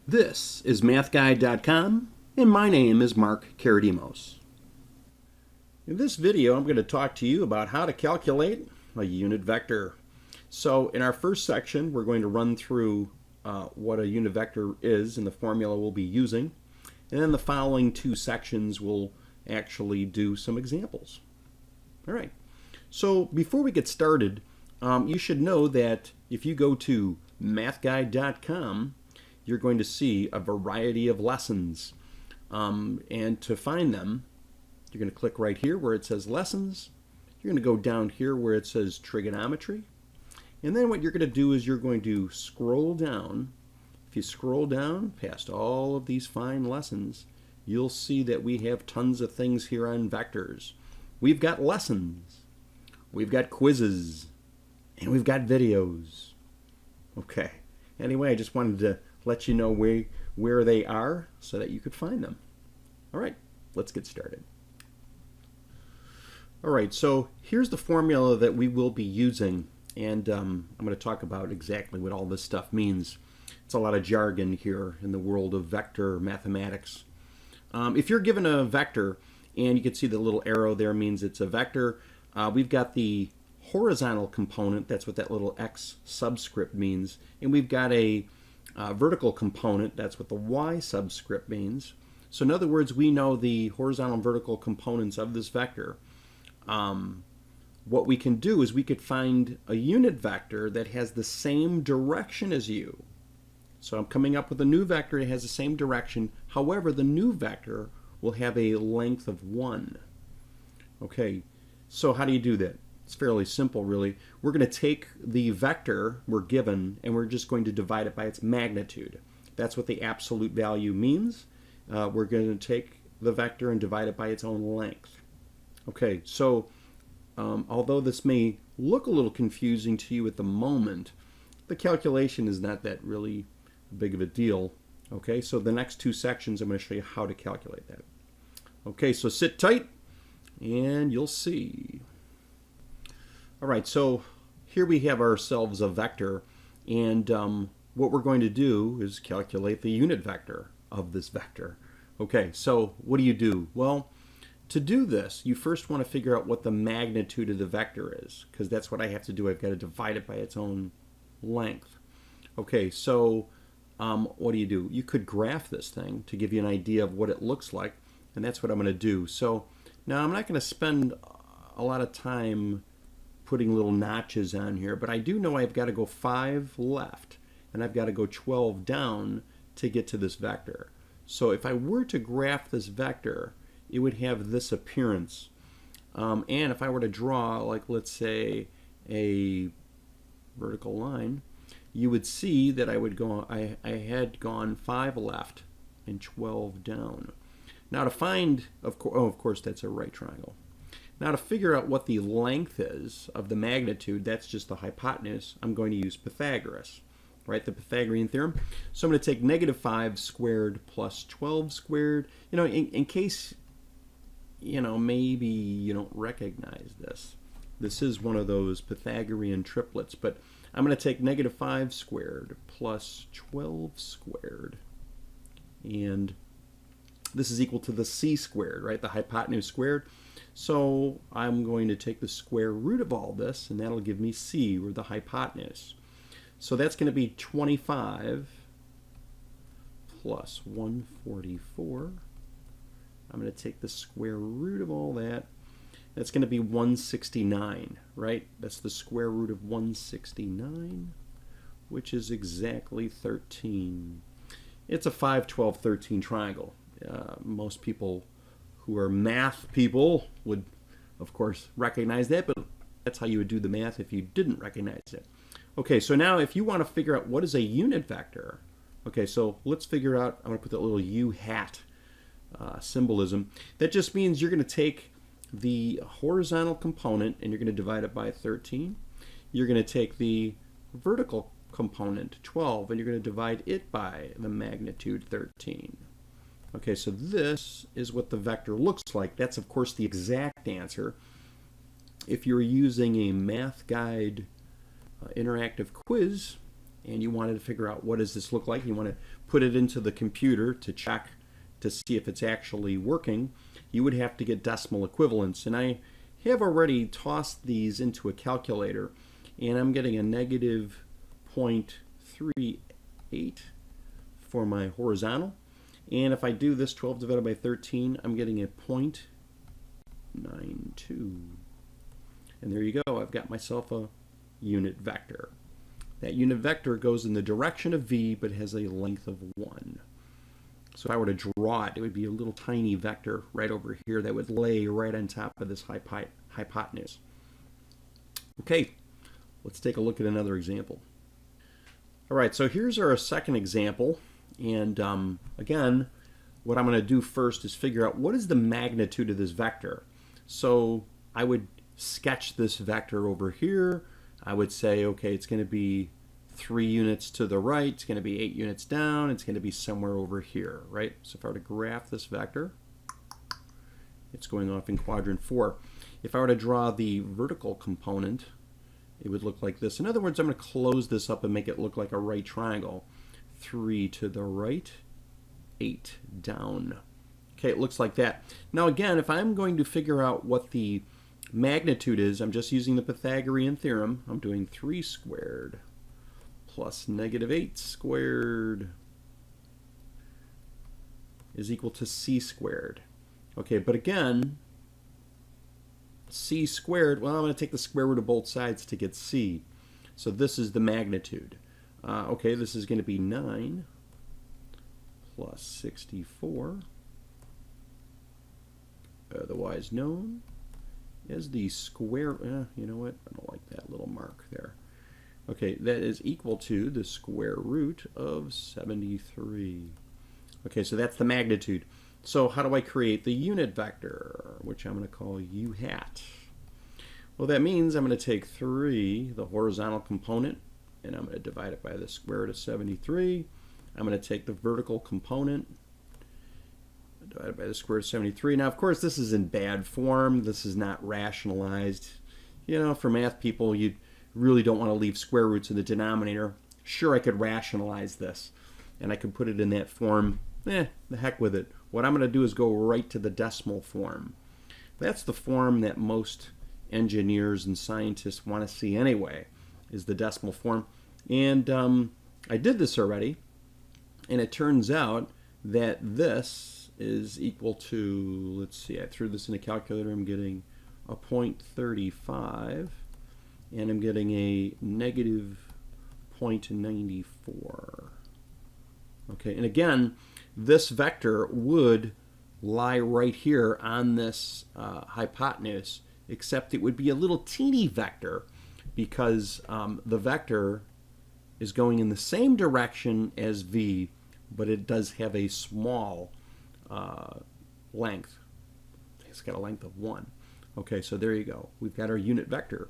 This is MATHguide.com, and my name is Mark Karadimos. In this video, I'm going to talk to you about how to calculate a unit vector. So in our first section, we're going to run through what a unit vector is and the formula we'll be using. And then the following two sections will actually do some examples. All right. So before we get started, you should know that if you go to MATHguide.com, you're going to see a variety of lessons. And to find them, you're going to click right here where it says Lessons. You're going to go down here where it says Trigonometry. And then what you're going to do is you're going to scroll down. If you scroll down past all of these fine lessons, you'll see that we have tons of things here on vectors. We've got lessons, we've got quizzes, and we've got videos. Okay. Anyway, I just wanted to let you know where they are so that you could find them. All right, let's get started. All right, so here's the formula that we will be using, and I'm going to talk about exactly what all this stuff means. It's a lot of jargon here in the world of vector mathematics. If you're given a vector, and you can see the little arrow there means it's a vector, we've got the horizontal component, that's what that little X subscript means, and we've got a vertical component, that's what the Y subscript means. So in other words, we know the horizontal and vertical components of this vector. What we can do is we could find a unit vector that has the same direction as you. So I'm coming up with a new vector that has the same direction. However, the new vector will have a length of 1. Okay, so how do you do that? It's fairly simple, really. We're going to take the vector we're given and we're just going to divide it by its magnitude. That's what the absolute value means. We're going to take the vector and divide it by its own length. Okay, so although this may look a little confusing to you at the moment, the calculation is not that really big of a deal. Okay, so the next two sections I'm going to show you how to calculate that. Okay, so sit tight and you'll see. All right, so here we have ourselves a vector, and what we're going to do is calculate the unit vector of this vector. Okay, so what do? Well, to do this, you first want to figure out what the magnitude of the vector is, because that's what I have to do. I've got to divide it by its own length. Okay, so what do? You could graph this thing to give you an idea of what it looks like, and that's what I'm going to do. So now I'm not going to spend a lot of time putting little notches on here, but I do know I've got to go 5 left and I've got to go 12 down to get to this vector. So if I were to graph this vector, it would have this appearance. And if I were to draw, like, let's say, a vertical line, you would see that I had gone 5 left and 12 down. Now to find, of course that's a right triangle. Now to figure out what the length is of the magnitude, that's just the hypotenuse, I'm going to use Pythagoras, right? The Pythagorean theorem. So I'm going to take -5 squared plus 12 squared. You know, in case, you know, maybe you don't recognize this. This is one of those Pythagorean triplets, but I'm going to take -5 squared plus 12 squared. And this is equal to the c squared, right? The hypotenuse squared. So I'm going to take the square root of all this, and that'll give me c, or the hypotenuse. So that's going to be 25 plus 144. I'm going to take the square root of all that. That's going to be 169, right? That's the square root of 169, which is exactly 13. It's a 5, 12, 13 triangle. Most people who are math people would, of course, recognize that, but that's how you would do the math if you didn't recognize it. Okay, so now if you want to figure out what is a unit vector, okay, so let's figure out, I'm going to put that little U hat symbolism. That just means you're going to take the horizontal component and you're going to divide it by 13. You're going to take the vertical component, 12, and you're going to divide it by the magnitude 13. Okay, so this is what the vector looks like. That's, of course, the exact answer. If you're using a MATHguide interactive quiz and you wanted to figure out what does this look like, you want to put it into the computer to check to see if it's actually working, you would have to get decimal equivalents. And I have already tossed these into a calculator, and I'm getting a negative 0.38 for my horizontal. And if I do this 12 divided by 13, I'm getting a 0.92. And there you go, I've got myself a unit vector. That unit vector goes in the direction of v, but has a length of 1. So if I were to draw it, it would be a little tiny vector right over here that would lay right on top of this hypotenuse. Okay, let's take a look at another example. All right, so here's our second example. And again, what I'm going to do first is figure out what is the magnitude of this vector. So I would sketch this vector over here. I would say, okay, it's going to be 3 units to the right, it's going to be 8 units down, it's going to be somewhere over here, right? So if I were to graph this vector, it's going off in quadrant 4. If I were to draw the vertical component, it would look like this. In other words, I'm going to close this up and make it look like a right triangle. 3 to the right, 8 down. Okay, it looks like that. Now again, if I'm going to figure out what the magnitude is, I'm just using the Pythagorean theorem. I'm doing 3 squared plus negative 8 squared is equal to c squared. Okay, but again, c squared, well, I'm going to take the square root of both sides to get c. So this is the magnitude. Okay, this is going to be 9 plus 64, otherwise known as the square, you know what, I don't like that little mark there. Okay, that is equal to the square root of 73. Okay, so that's the magnitude. So how do I create the unit vector, which I'm going to call u hat? Well, that means I'm going to take 3, the horizontal component, and I'm going to divide it by the square root of 73. I'm going to take the vertical component, divided by the square root of 73. Now, of course, this is in bad form. This is not rationalized. You know, for math people, you really don't want to leave square roots in the denominator. Sure, I could rationalize this, and I could put it in that form. The heck with it. What I'm going to do is go right to the decimal form. That's the form that most engineers and scientists want to see anyway, is the decimal form. And I did this already, and it turns out that this is equal to, let's see, I threw this in a calculator, I'm getting a 0.35, and I'm getting a negative 0.94. Okay, and again, this vector would lie right here on this hypotenuse, except it would be a little teeny vector because the vector is going in the same direction as v, but it does have a small length. It's got a length of 1. Okay, so there you go. We've got our unit vector.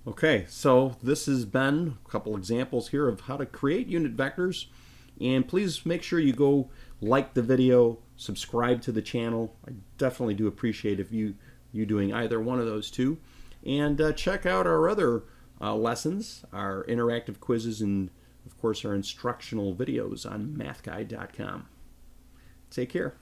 Okay, so this has been a couple examples here of how to create unit vectors. And please make sure you go like the video, subscribe to the channel. I definitely do appreciate if you doing either one of those two. And check out our other lessons, our interactive quizzes, and of course our instructional videos on MATHguide.com. Take care.